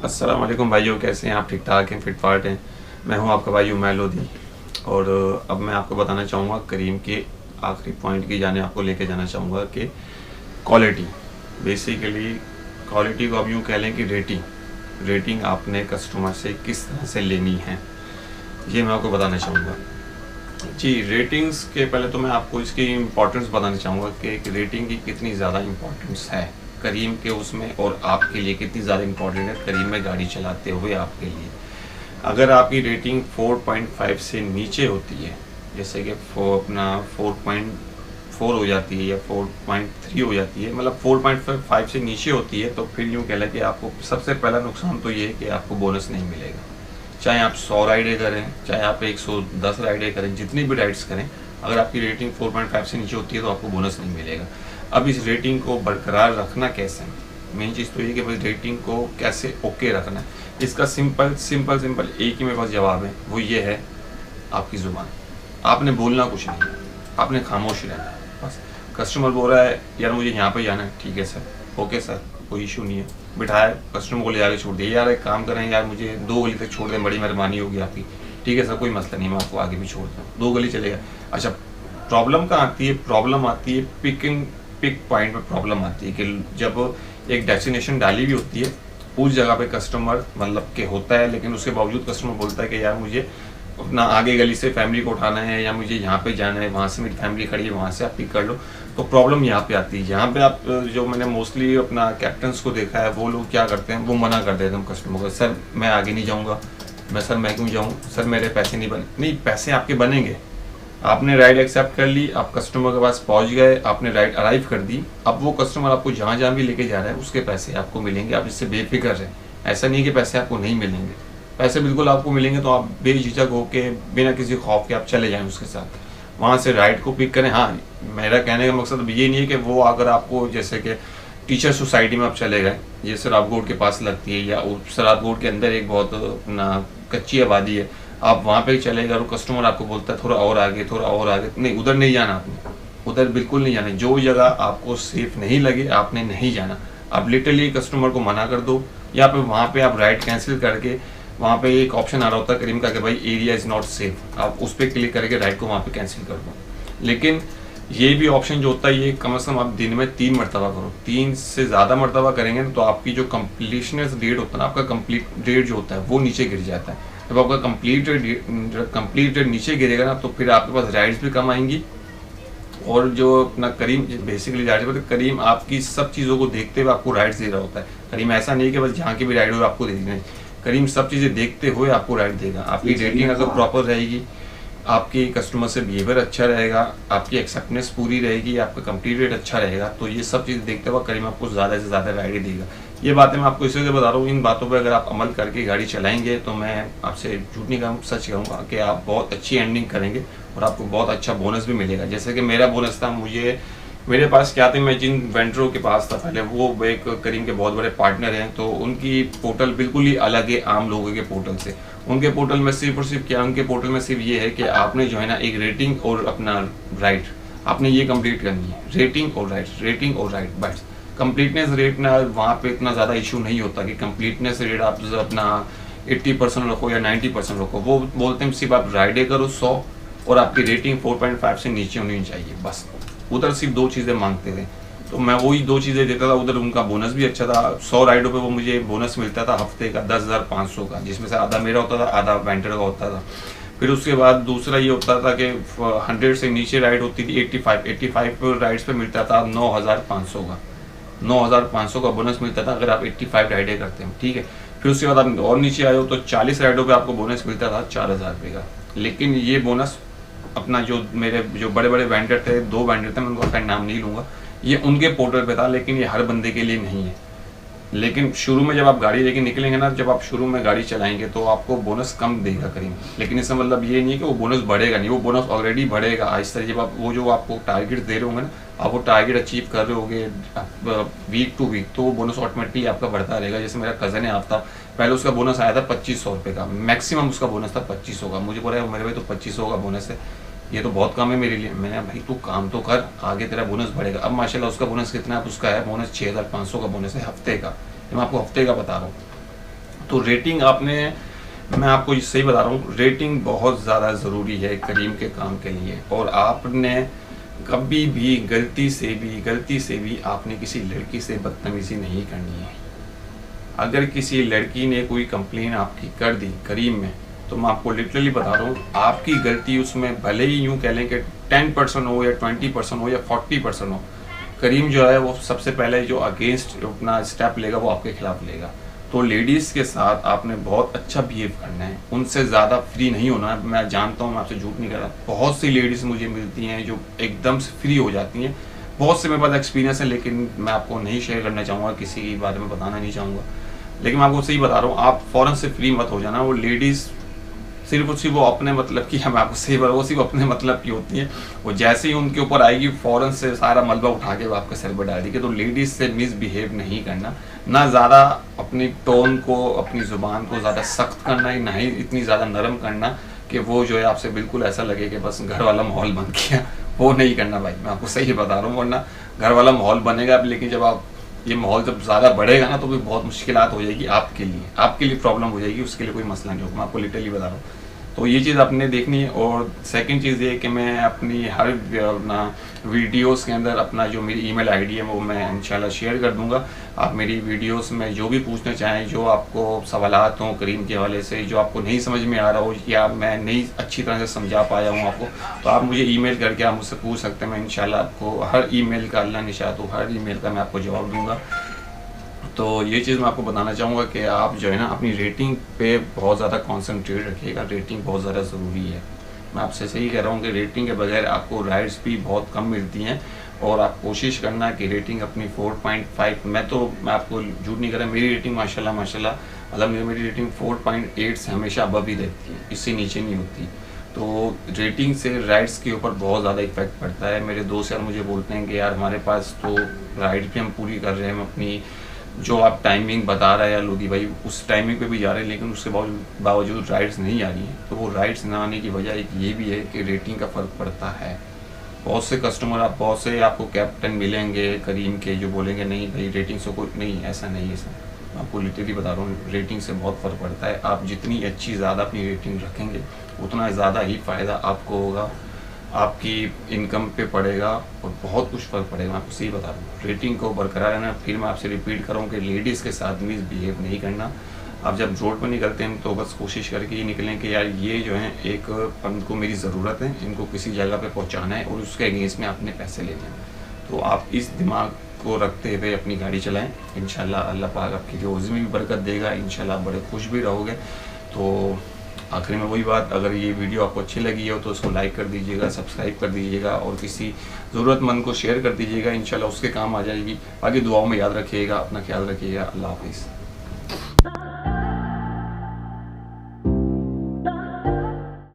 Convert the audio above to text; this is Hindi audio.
अस्सलाम वालेकुम भाइयों, कैसे हैं आप? ठीक ठाक हैं, फिट फाट हैं? मैं हूं आपका भाई उमैर लोधी। और अब मैं आपको बताना चाहूँगा करीम के आखिरी पॉइंट की जाने आपको लेके जाना चाहूँगा कि क्वालिटी। बेसिकली क्वालिटी को अब यूँ कह लें कि रेटिंग आपने कस्टमर से किस तरह से लेनी है, ये मैं आपको बताना चाहूँगा जी। रेटिंग्स के पहले तो मैं आपको इसकी इम्पोर्टेंस बताना चाहूँगा कि रेटिंग की कितनी ज़्यादा इम्पोर्टेंस है करीम के उसमें, और आपके लिए कितनी ज़्यादा इम्पोर्टेंट है करीम में गाड़ी चलाते हुए आपके लिए। अगर आपकी रेटिंग 4.5 से नीचे होती है, जैसे कि अपना 4.4 हो जाती है या 4.3 हो जाती है, मतलब 4.5 से नीचे होती है, तो फिर यूँ कह लें कि आपको सबसे पहला नुकसान तो ये है कि आपको बोनस नहीं मिलेगा। चाहे आप 100 राइडें करें, चाहे आप 110 राइडें करें, जितनी भी राइड्स करें, अगर आपकी रेटिंग 4.5 से नीचे होती है तो आपको बोनस नहीं मिलेगा। अब इस रेटिंग को बरकरार रखना कैसे है, मेन चीज़ तो ये कि भाई रेटिंग को कैसे ओके रखना है। इसका सिंपल एक ही मेरे पास जवाब है, वो ये है आपकी ज़ुबान। आपने बोलना कुछ नहीं है, आपने खामोश रहना है बस। कस्टमर बोल रहा है यार मुझे यहाँ पर जाना है, ठीक है सर, ओके सर, कोई इशू नहीं है, बिठाया कस्टमर को ले आके छोड़ दिया, यार एक काम करें यार मुझे 2 गली तक छोड़ दें, बड़ी मेहरबानी होगी आपकी, ठीक है सर कोई मसला नहीं, मैं आपको आगे भी छोड़ दूँ, 2 गली चलेगा। अच्छा, प्रॉब्लम कहाँ आती है? प्रॉब्लम आती है पिक पॉइंट में प्रॉब्लम आती है कि जब एक डेस्टिनेशन डाली भी होती है, उस जगह पे कस्टमर मतलब के होता है, लेकिन उसके बावजूद कस्टमर बोलता है कि यार मुझे अपना आगे गली से फैमिली को उठाना है, या मुझे यहाँ पे जाना है, वहाँ से मेरी फैमिली खड़ी है, वहाँ से आप पिक कर लो। तो प्रॉब्लम यहाँ पे आती है। यहाँ पे आप जो मैंने मोस्टली अपना कैप्टन्स को देखा है, वो लोग क्या करते हैं, वो मना कर देते हैं कस्टमर को, सर मैं आगे नहीं जाऊँगा, मैं क्यों जाऊँ सर, मेरे पैसे नहीं बने। नहीं, पैसे आपके बनेंगे। आपने राइड एक्सेप्ट कर ली, आप कस्टमर के पास पहुंच गए, आपने राइड अराइव कर दी, अब वो कस्टमर आपको जहाँ जहाँ भी लेके जा रहा है उसके पैसे आपको मिलेंगे, आप इससे बेफिक्र रहें। ऐसा नहीं कि पैसे आपको नहीं मिलेंगे, पैसे बिल्कुल आपको मिलेंगे। तो आप बेझिझक होके बिना किसी खौफ के आप चले जाएं उसके साथ, वहाँ से राइड को पिक करें। हाँ, मेरा कहने का मकसद ये नहीं है कि वो अगर आपको जैसे कि टीचर सोसाइटी में आप चले गए, ये सराबगोड के पास लगती है, या सराबगोड के अंदर एक बहुत अपना कच्ची आबादी है, आप वहाँ पे चले गए और कस्टमर आपको बोलता है थोड़ा और आगे, नहीं, उधर नहीं जाना, आपने उधर बिल्कुल नहीं जाना। जो जगह आपको सेफ नहीं लगे आपने नहीं जाना। आप लिटरली कस्टमर को मना कर दो, या फिर वहाँ पे आप राइड कैंसिल करके, वहाँ पे एक ऑप्शन आ रहा होता है करीम का कि भाई एरिया इज़ नॉट सेफ, आप उस पर क्लिक करके राइड को वहाँ पे कैंसिल कर दो। लेकिन ये भी ऑप्शन जो होता है, ये कम से कम आप दिन में 3 मरतबा करो। 3 से ज़्यादा मरतबा करेंगे ना तो आपकी जो कंप्लीशनेस रेट होता है ना, आपका कंप्लीट रेट जो होता है वो नीचे गिर जाता है। जब आपका कंप्लीट रेट नीचे गिरेगा ना, तो फिर आपके पास राइड्स भी कम आएंगी। और जो अपना करीम बेसिकली राइड करीम आपकी सब चीज़ों को देखते हुए आपको राइड्स दे रहा होता है। करीम ऐसा नहीं कि बस जहाँ की भी राइड हो आपको दे देना, करीम सब चीज़ें देखते हुए आपको राइड देगा। आपकी रेटिंग अगर प्रॉपर रहेगी, आपकी कस्टमर से बिहेवियर अच्छा रहेगा, आपकी एक्सेप्टेंस पूरी रहेगी, आपका कंप्लीट रेट अच्छा रहेगा, तो ये सब चीज़ देखते हुए करीम आपको ज़्यादा से ज़्यादा राइडें देगा। ये बातें मैं आपको इसलिए बता रहा हूँ, इन बातों पर अगर आप अमल करके गाड़ी चलाएंगे तो मैं आपसे झूठ नहीं कहूँ, सच कहूँगा कि आप बहुत अच्छी एंडिंग करेंगे और आपको बहुत अच्छा बोनस भी मिलेगा। जैसे कि मेरा बोनस था, मेरे पास क्या थे, मैं जिन वेंडरों के पास था पहले, वो एक करीम के बहुत बड़े पार्टनर हैं, तो उनकी पोर्टल बिल्कुल ही अलग है आम लोगों के पोर्टल से। उनके पोर्टल में सिर्फ और सिर्फ क्या, उनके पोर्टल में सिर्फ ये है कि आपने जो है ना एक रेटिंग और अपना राइड आपने ये कंप्लीट करनी है, रेटिंग और राइड बस। कंप्लीटनेस रेट ना वहाँ पे इतना ज़्यादा इशू नहीं होता कि कंप्लीटनेस रेट आप अपना 80% रखो या 90% रखो। वो बोलते हैं सिर्फ आप राइडे करो 100 और आपकी रेटिंग 4.5 से नीचे होनी चाहिए बस। उधर सिर्फ 2 चीज़ें मांगते थे, तो मैं वही 2 चीज़ें देता था। उधर उनका बोनस भी अच्छा था, 100 राइडों पे वो मुझे बोनस मिलता था हफ्ते का 10,500 का, जिसमें से आधा मेरा होता था, आधा वेंडर का होता था। फिर उसके बाद दूसरा ये होता था कि 100 से नीचे राइड होती थी 85 राइड्स पे मिलता था 9,500 का, 9,500 का बोनस मिलता था अगर आप 85 राइडें करते हैं, ठीक है। फिर उसके बाद आप और नीचे आए हो तो 40 राइडों पे आपको बोनस मिलता था 4,000 रुपये का। लेकिन ये बोनस अपना जो मेरे जो बड़े बड़े वेंडर थे, 2 वेंडर थे, मैं उनका अपना नाम नहीं लूँगा, ये उनके पोर्टल पे था, लेकिन ये हर बंदे के लिए नहीं है। लेकिन शुरू में जब आप गाड़ी लेके निकलेंगे ना, जब आप शुरू में गाड़ी चलाएंगे तो आपको बोनस कम देगा करीब, लेकिन इसका मतलब ये नहीं है कि वो बोनस बढ़ेगा नहीं, वो बोनस ऑलरेडी बढ़ेगा आहिस्ता। जब आप वो जो आपको टारगेट दे रहे होंगे ना, आप वो टारगेट अचीव कर रहे होंगे वीक टू वीक, तो वो बोनस ऑटोमेटिकली आपका बढ़ता रहेगा। जैसे मेरा कज़न है, आपता पहले उसका बोनस आया था 2500 रुपये का, मैक्सिमम उसका बोनस था 2500 का। मुझे बोला मेरे भाई तो 2500 का बोनस है, ये तो बहुत कम है मेरे लिए। मैंने भाई तू काम तो कर, आगे तेरा बोनस बढ़ेगा। अब माशाल्लाह उसका बोनस कितना है, उसका है बोनस 6500 का बोनस है हफ्ते का। मैं आपको हफ्ते का बता रहा हूँ। तो रेटिंग आपने, मैं आपको सही बता रहा हूँ, रेटिंग बहुत ज़्यादा ज़रूरी है करीम के काम के लिए। और आपने कभी भी गलती से भी आपने किसी लड़की से बदतमीज़ी नहीं करनी है। अगर किसी लड़की ने कोई कंप्लेन आपकी कर दी करीम में, तो मैं आपको लिटरली बता रहा हूँ, आपकी गलती उसमें भले ही यूँ कह लें कि 10% हो या 20% हो या 40% हो, करीम जो है वो सबसे पहले जो अगेंस्ट अपना स्टेप लेगा वो आपके खिलाफ लेगा। तो लेडीज़ के साथ आपने बहुत अच्छा बिहेव करना है, उनसे ज़्यादा फ्री नहीं होना है। मैं जानता हूँ, मैं आपसे झूठ नहीं कर रहा, बहुत सी लेडीज़ मुझे मिलती हैं जो एकदम से फ्री हो जाती हैं। बहुत से मेरे पास एक्सपीरियंस है, लेकिन मैं आपको नहीं शेयर करना चाहूँगा, किसी के बारे में बताना नहीं चाहूँगा। लेकिन मैं आपको सही बता रहा हूँ, आप फ़ौरन से फ्री मत हो जाना। वो लेडीज़ सिर्फ वो अपने मतलब की, हम आपको सही बात, वो सिर्फ अपने मतलब की होती है। वो जैसे ही उनके ऊपर आएगी फ़ौरन से सारा मलबा उठा के वो आपके सर पर डाल देगी। तो लेडीज़ से मिसबिहेव नहीं करना, ना ज़्यादा अपनी टोन को, अपनी ज़ुबान को ज़्यादा सख्त करना, ना ही इतनी ज़्यादा नरम करना कि वो जो है आपसे बिल्कुल ऐसा लगे कि बस घर वाला माहौल बन गया। वो नहीं करना भाई, मैं आपको सही बता रहा हूँ। वरना घर वाला माहौल बनेगा, लेकिन जब आप ये माहौल जब ज़्यादा बढ़ेगा ना, तो भी बहुत मुश्किलात हो जाएगी आपके लिए प्रॉब्लम हो जाएगी। उसके लिए कोई मसला नहीं होगा, मैं आपको लिटरली बता रहा हूँ। तो ये चीज़ आपने देखनी है। और सेकंड चीज़ ये कि मैं अपनी हर अपना वीडियोस के अंदर अपना जो मेरी ईमेल आईडी है वो मैं इंशाल्लाह शेयर कर दूंगा। आप मेरी वीडियोस में जो भी पूछना चाहें, जो आपको सवालात हों करीम के हवाले से, जो आपको नहीं समझ में आ रहा हो या मैं नहीं अच्छी तरह से समझा पाया हूँ आपको, तो आप मुझे ईमेल करके आप मुझसे पूछ सकते हैं। मैं इंशाल्लाह आपको हर ईमेल का, अल्लाह निशात हो, हर ईमेल का मैं आपको जवाब दूँगा। तो ये चीज़ मैं आपको बताना चाहूँगा कि आप जो है ना अपनी रेटिंग पे बहुत ज़्यादा कॉन्सेंट्रेट रखिएगा। रेटिंग बहुत ज़्यादा ज़रूरी है। मैं आपसे सही कह रहा हूँ कि रेटिंग के बगैर आपको राइड्स भी बहुत कम मिलती हैं। और आप कोशिश करना कि रेटिंग अपनी 4.5, मैं आपको झूठ नहीं कर रहा, मेरी रेटिंग माशाल्लाह मतलब मेरी रेटिंग 4.8 से हमेशा अबव ही रहती है, इससे नीचे नहीं होती। तो रेटिंग से राइड्स के ऊपर बहुत ज़्यादा इफेक्ट पड़ता है। मेरे दोस्त यार मुझे बोलते हैं कि यार हमारे पास तो राइड भी हम पूरी कर रहे हैं, हम अपनी जो आप टाइमिंग बता रहे हैं लोधी भाई, उस टाइमिंग पे भी जा रहे हैं, लेकिन उसके बावजूद राइड्स नहीं आ रही हैं। तो वो राइड्स ना आने की वजह एक ये भी है कि रेटिंग का फ़र्क पड़ता है। बहुत से कस्टमर, बहुत से आपको कैप्टन मिलेंगे करीम के जो बोलेंगे नहीं भाई रेटिंग से कोई नहीं, ऐसा नहीं है सर। मैं आपको लिटरली बता रहा हूँ, रेटिंग से बहुत फ़र्क पड़ता है। आप जितनी अच्छी ज़्यादा अपनी रेटिंग रखेंगे, उतना ज़्यादा ही फ़ायदा आपको होगा, आपकी इनकम पे पड़ेगा और बहुत कुछ फ़र्क पड़ेगा। मैं आपको सही बता रहा हूँ, रेटिंग को बरकरार रहना। फिर मैं आपसे रिपीट कर रहा हूँ कि लेडीज़ के साथ मिसबिहेव नहीं करना। आप जब रोड पर निकलते हैं तो बस कोशिश करके ये निकलें कि यार ये जो है एक इनको मेरी ज़रूरत है, इनको किसी जगह पे पहुँचाना है और उसके अगेंस्ट में आपने पैसे लेने हैं। तो आप इस दिमाग को रखते हुए अपनी गाड़ी चलाएँ। इंशाल्लाह अल्लाह पाक आपकी रोज़ी में भी बरकत देगा, इंशाल्लाह बड़े खुश भी रहोगे। तो आखिर में वही बात, अगर ये वीडियो आपको अच्छी लगी हो तो उसको लाइक कर दीजिएगा, सब्सक्राइब कर दीजिएगा और किसी ज़रूरतमंद को शेयर कर दीजिएगा। इंशाल्लाह उसके काम आ जाएगी। बाकी दुआओं में याद रखिएगा, अपना ख्याल रखिएगा। अल्लाह हाफिज़।